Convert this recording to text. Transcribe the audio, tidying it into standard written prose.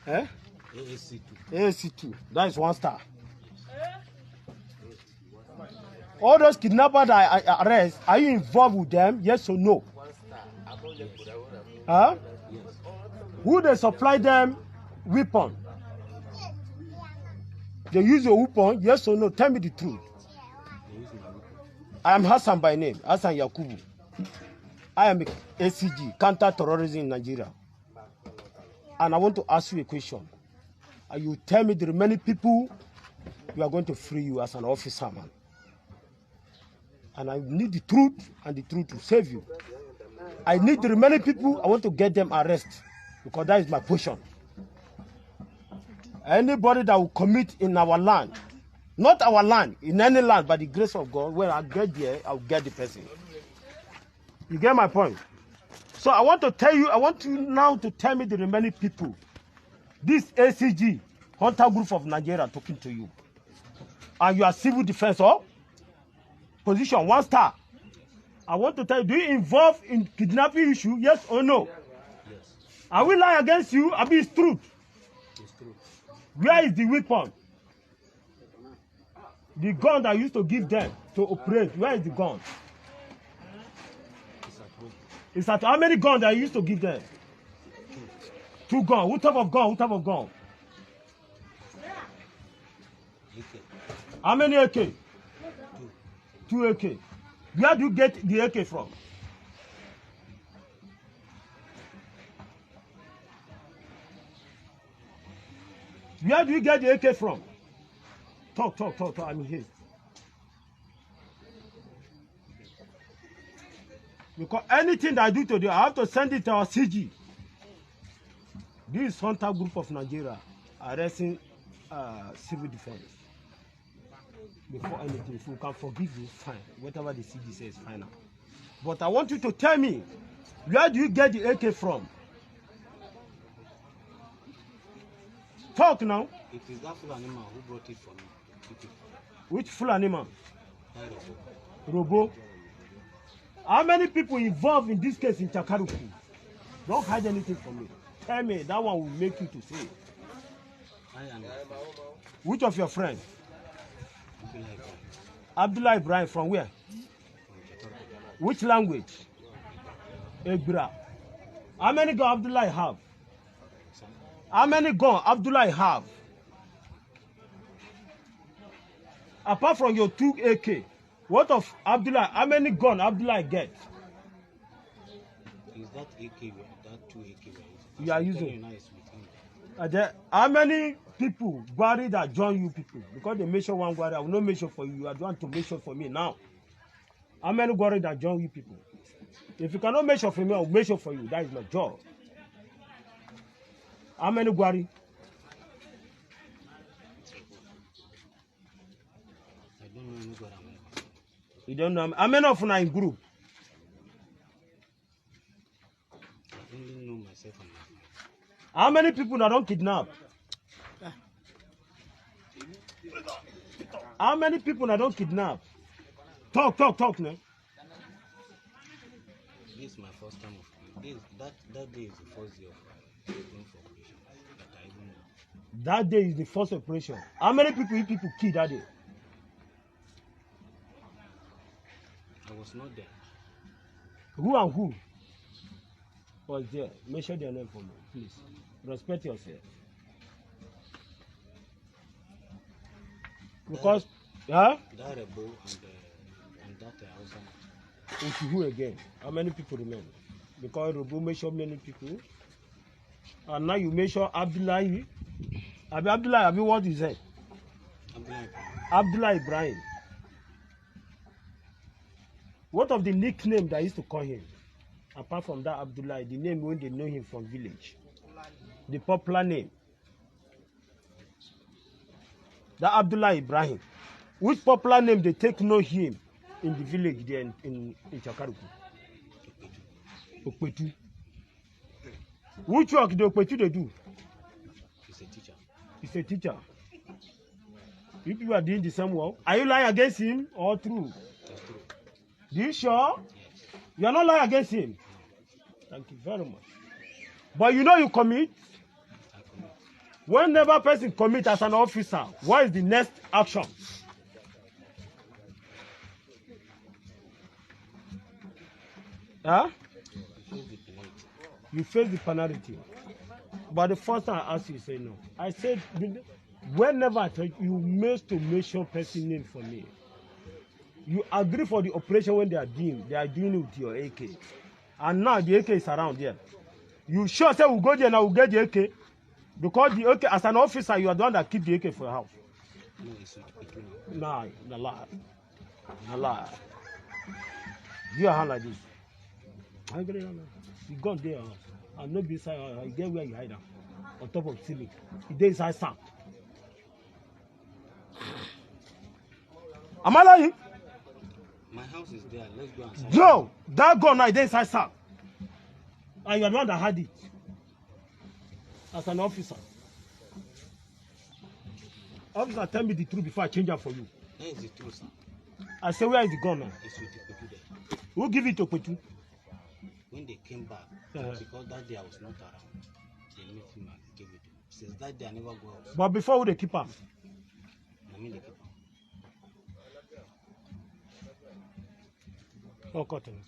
Eh? AAC2. AAC2. That is 1 star. All those kidnappers that I arrest, are you involved with them? Yes or no? Huh? Yes. Who they supply them weapon? They use your weapon? Yes or no? Tell me the truth. I am Hassan by name, Hassan Yakubu. I am a ACG, counter-terrorism in Nigeria. And I want to ask you a question. And you tell me the remaining people, we are going to free you as an officer, man. And I need the truth, and the truth will save you. I need the remaining people, I want to get them arrested, because that is my position. Anybody that will commit in our land, not our land, in any land, by the grace of God, when I get there, I'll get the person. You get my point? So I want to tell you, I want you now to tell me the remaining people. This ACG, Hunter Group of Nigeria, talking to you. And you are civil defense, or position 1 star. I want to tell you, do you involve in kidnapping issue? Yes or no? Yes. I will lie against you. I mean, it's truth. It's true. Where is the weapon? The gun that I used to give them to operate, where is the gun? It's at home. It's at how many guns that I used to give them? 2 guns. What type of gun? What type of gun? AK. How many AK? 2. 2 AK. Where do you get the AK from? Where do you get the AK from? Talk. I'm here. Because anything that I do today, I have to send it to our CG. This Hunter Group of Nigeria arresting civil defense. Before anything, if we can forgive you, fine. Whatever the CG says, fine. But I want you to tell me, where do you get the AK from? Talk now. It is that full animal who brought it for me. Which full animal? That Robo. How many people involved in this case in Chakaruku? Don't hide anything from me. Tell me, that one will make you to say. I am. Which of your friends? Abdullah Ibrahim. Abdullah Ibrahim from where? Which language? Egbra. How many guns Abdullah have? How many guns Abdullah have? Apart from your 2 AK, what of Abdullah? How many guns Abdullah get? Is that AK, that 2 AK? You are using. How many people, Gwari, that join you people? Because they measure one Gwari, I will not measure for you. You are the one to measure for me now. How many Gwari that join you people? If you cannot measure for me, I will measure for you. That is my job. How many Gwari? I don't know any Gwari. You don't know. How many of you are in group? I only know myself and my friends. How many people that don't kidnap? How many people that don't kidnap? Talk now. This is my first time of that day is the first day of going for operation. That I even know. That day is the first operation. How many people killed that day? I was not there. Who and who was there? Mention their name for me, please. Respect yourself. Because, that Rebo and that Hausa. With who again? How many people remain? Because Rebo mentioned many people. And now you mention Abdullah. Abdullah, what is it? Abdullah Ibrahim. What of the nickname that I used to call him? Apart from that Abdullah, the name when they know him from village. The popular name. That Abdullah Ibrahim. Which popular name they take know him in the village there in Chakaruku? Okpetu. Which work do Okpetu they do? He's a teacher. He's a teacher. You people are doing the same work. Are you lying against him or true? That's true. You sure? Yes. You are not lying against him. Thank you very much. But you know you commit. I commit. Whenever person commit as an officer, what is the next action? Huh? You face the penalty. But the first time I asked you, you say no. I said, whenever I tell you, you must to mention person name for me. You agree for the operation when they are doing it with your AK. And now the AK is around there. You sure say we'll go there and we'll get the AK? Because the AK, as an officer, you are the one that keep the AK for your house. No, it's between. Nah, the lie. The lie. You are hand like this. I agree. You gone there. And no be inside. You get where you hide them. On top of ceiling. You dey inside sand. Am I lying? My house is there. Let's go inside. No, that gun now is inside sand. And you are the one that had it. As an officer. Officer, tell me the truth before I change it for you. That is the truth, sir. I say, where is the gun now? It's with the people there. Who give it to Petu? When they came back, because that day I was not around, they met him and gave it to him. Since that day, I never go out. But before, who they keep her? I mean, they keep him. Oh, cotton.